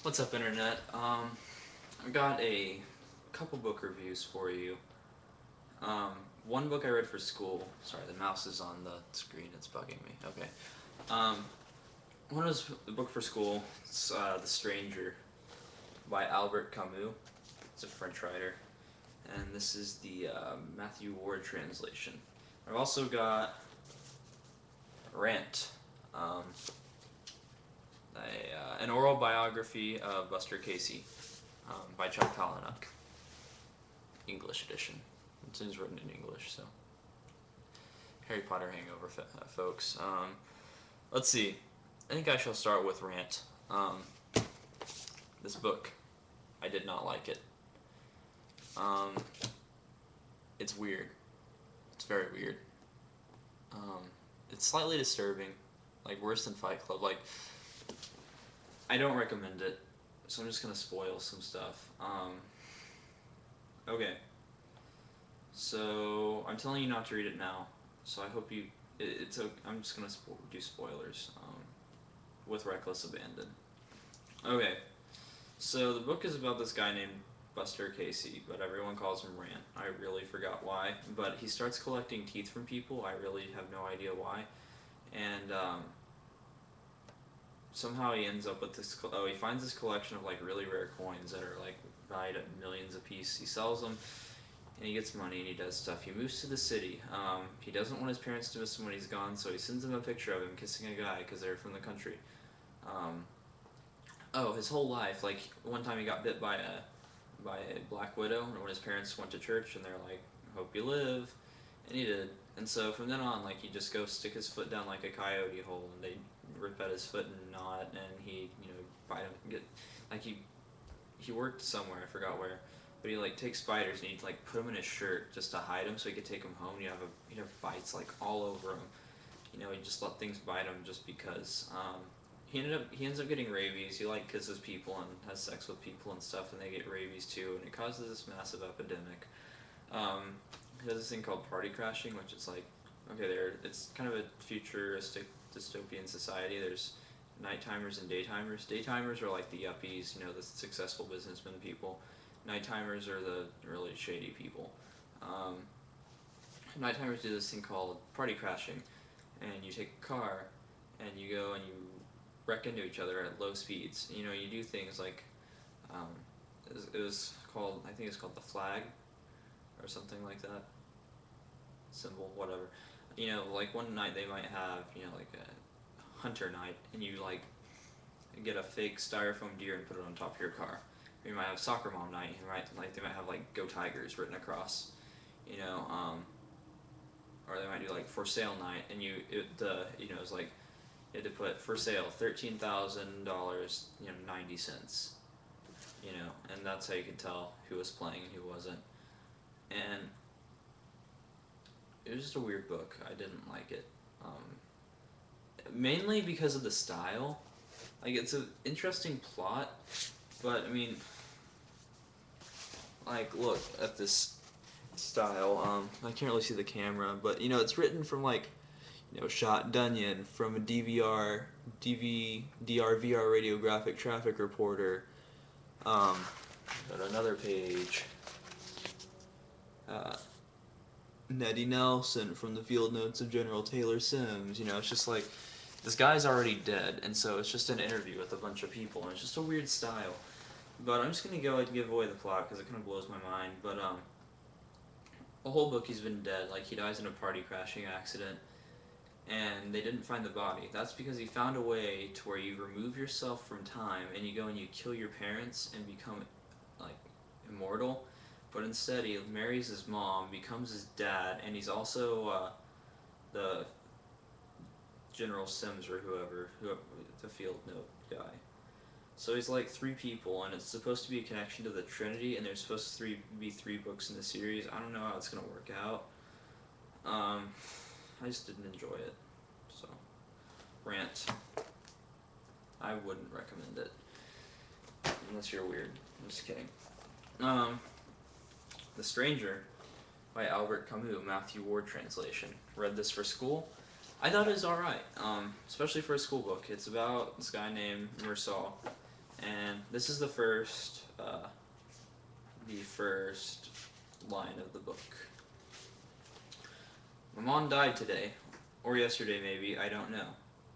What's up, Internet? I got a couple book reviews for you. One book I read for school. Sorry, the mouse is on the screen. It's bugging me. Okay. Um, One was the book for school. It's The Stranger by Albert Camus. It's a French writer. And this is the Matthew Ward translation. I've also got Rant, an oral biography of Buster Casey by Chuck Palahniuk. English edition. It's written in English, so Harry Potter hangover, folks. Let's see. I think I shall start with Rant. This book, I did not like it. It's weird. It's very weird. It's slightly disturbing, like worse than Fight Club. Like, I don't recommend it, so I'm just gonna spoil some stuff. Okay. So I'm telling you not to read it now. So I hope you. I'm just gonna do spoilers with reckless abandon. Okay. So the book is about this guy named Buster Casey, but everyone calls him Rant. I really forgot why, but he starts collecting teeth from people. I really have no idea why, and somehow he ends up with this. He finds this collection of like really rare coins that are like valued at millions a piece. He sells them, and he gets money and he does stuff. He moves to the city. He doesn't want his parents to miss him when he's gone, so he sends them a picture of him kissing a guy because they're from the country. His whole life, like one time he got bit by a black widow, and when his parents went to church and they're like, "Hope you live," and he did. And so from then on, like he just goes stick his foot down like a coyote hole, and they rip at his foot and gnaw it, and he bite him. He worked somewhere, I forgot where. But he like takes spiders and he'd like put them in his shirt just to hide them so he could take them home. He'd have bites like all over him. He just let things bite him just because. He ends up getting rabies. He like kisses people and has sex with people and stuff, and they get rabies too, and it causes this massive epidemic. He does this thing called party crashing, which is like, okay, it's kind of a futuristic dystopian society. There's nighttimers and daytimers. Daytimers are like the yuppies, the successful businessmen people. Nighttimers are the really shady people. Nighttimers do this thing called party crashing, and you take a car, and you go and you wreck into each other at low speeds. You do things like, it was called, I think it's called the flag, or something like that. Symbol, whatever. Like one night they might have, like a hunter night, and you like get a fake styrofoam deer and put it on top of your car. Or you might have soccer mom night, and they might have like "Go Tigers" written across, or they might do like "For Sale" night, and it's like you had to put "For sale, $13,000, 90 cents," and that's how you could tell who was playing and who wasn't. And it was just a weird book. I didn't like it. Mainly because of the style. Like, it's an interesting plot, but, I mean, like, look at this style. I can't really see the camera, but, it's written from, like, shot Dunyan from a DRVR radiographic traffic reporter. Got another page. Nettie Nelson from the field notes of General Taylor Sims. It's just like, this guy's already dead, and so it's just an interview with a bunch of people, and it's just a weird style. But I'm just going to go and give away the plot, because it kind of blows my mind. But, the whole book he's been dead. Like, he dies in a party crashing accident, and they didn't find the body. That's because he found a way to where you remove yourself from time, and you go and you kill your parents and become, like, immortal. But instead, he marries his mom, becomes his dad, and he's also the General Sims or whoever, the field note guy. So he's like three people, and it's supposed to be a connection to the Trinity, and there's supposed to be three books in the series. I don't know how it's going to work out. I just didn't enjoy it. So, Rant. I wouldn't recommend it. Unless you're weird. I'm just kidding. The Stranger by Albert Camus, Matthew Ward translation. Read this for school. I thought it was alright, especially for a school book. It's about this guy named Mersal, And this is the first line of the book. My mom died today, or yesterday maybe, I don't know.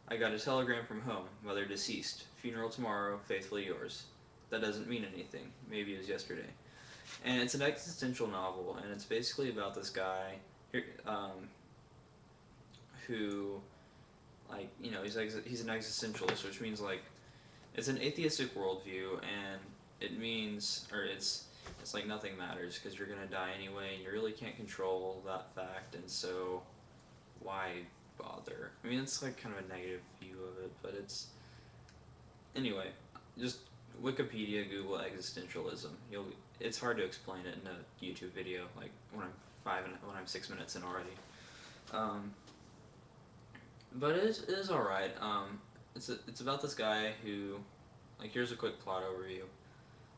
I got a telegram from home, mother deceased, funeral tomorrow, faithfully yours. That doesn't mean anything, maybe it was yesterday. And it's an existential novel, and it's basically about this guy who, like, you know, he's an existentialist, which means, like, it's an atheistic worldview, and it means, or it's like nothing matters because you're gonna die anyway, and you really can't control that fact, and so why bother? I mean, it's like kind of a negative view of it, but anyway. Just Wikipedia, Google existentialism. It's hard to explain it in a YouTube video, like when I'm 6 minutes in already. But it is all right. It's about this guy who, like, here's a quick plot overview.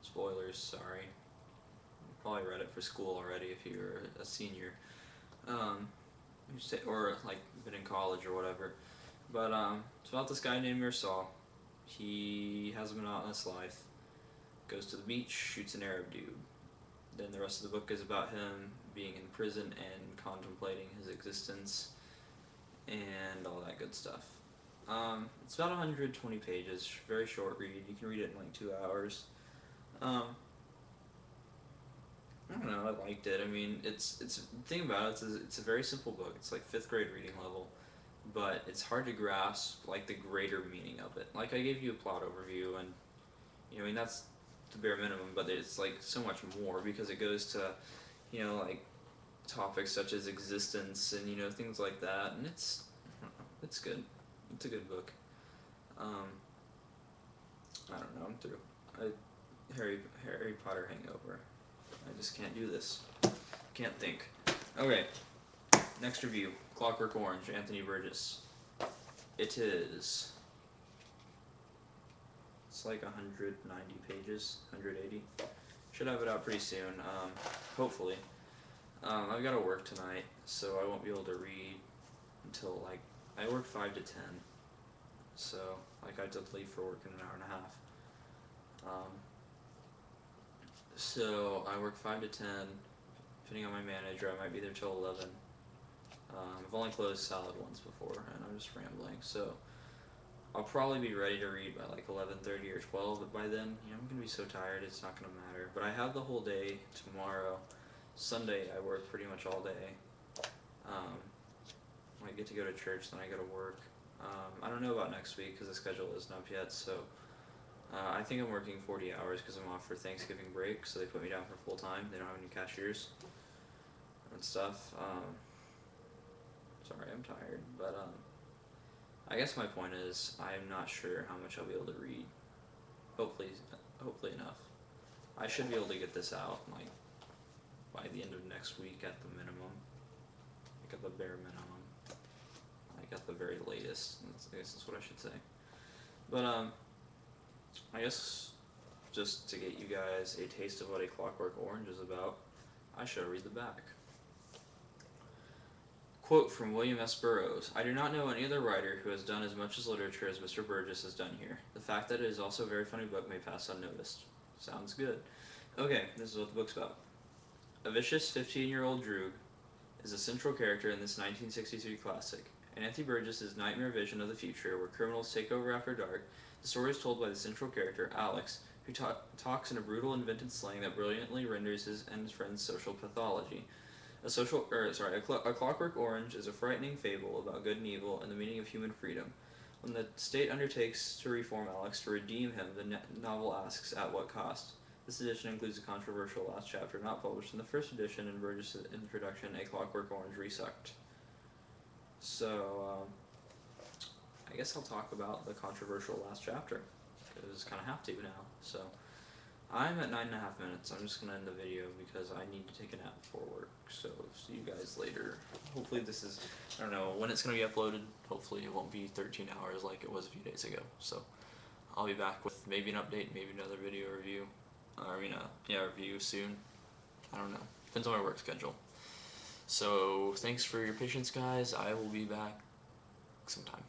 Spoilers, sorry. You probably read it for school already if you're a senior, or like been in college or whatever. But it's about this guy named Mirsal. He has a monotonous life. Goes to the beach, shoots an Arab dude. Then the rest of the book is about him being in prison and contemplating his existence and all that good stuff. It's about 120 pages, very short read. You can read it in like 2 hours. I don't know, I liked it. I mean, it's the thing about it is it's a very simple book. It's like 5th grade reading level, but it's hard to grasp like the greater meaning of it. Like, I gave you a plot overview, and you know, I mean, that's the bare minimum, but it's like so much more because it goes to, you know, like topics such as existence and, you know, things like that, and it's good. It's a good book. I don't know. I'm through. Harry Potter hangover. I just can't do this. Can't think. Okay. Next review. Clockwork Orange, Anthony Burgess. It's like 190 pages, 180. Should have it out pretty soon, hopefully. I've got to work tonight, so I won't be able to read until, like, I work 5 to 10. So, like, I have to leave for work in an hour and a half. So I work 5 to 10, depending on my manager. I might be there till 11. I've only closed salad once before, and I'm just rambling. So I'll probably be ready to read by like 11:30 or 12. But by then, you know, I'm gonna be so tired it's not gonna matter. But I have the whole day tomorrow. Sunday I work pretty much all day. I get to go to church, then I go to work. I don't know about next week because the schedule isn't up yet. So I think I'm working 40 hours because I'm off for Thanksgiving break. So they put me down for full time. They don't have any cashiers and stuff. Sorry, I'm tired, but I guess my point is I'm not sure how much I'll be able to read. Hopefully enough. I should be able to get this out like by the end of next week at the minimum, like at the bare minimum, like at the very latest. I guess that's what I should say. But I guess just to get you guys a taste of what A Clockwork Orange is about, I shall read the back. Quote from William S. Burroughs: I do not know any other writer who has done as much as literature as Mr. Burgess has done here. The fact that it is also a very funny book may pass unnoticed. Sounds good. Okay, this is what the book's about. A vicious 15-year-old Droog is a central character in this 1963 classic. In Anthony Burgess's nightmare vision of the future, where criminals take over after dark, the story is told by the central character, Alex, who talks in a brutal, invented slang that brilliantly renders his and his friend's social pathology. A Clockwork Orange is a frightening fable about good and evil and the meaning of human freedom. When the state undertakes to reform Alex to redeem him, the novel asks, at what cost? This edition includes a controversial last chapter not published in the first edition in Burgess' introduction, A Clockwork Orange Resucked. So, I guess I'll talk about the controversial last chapter, because I kind of have to now. So, I'm at 9.5 minutes. I'm just going to end the video because I need to take a nap before work. So, see you guys later. Hopefully this is, I don't know when it's going to be uploaded. Hopefully it won't be 13 hours like it was a few days ago. So, I'll be back with maybe an update, maybe another video review. Review soon. I don't know. Depends on my work schedule. So, thanks for your patience, guys. I will be back sometime.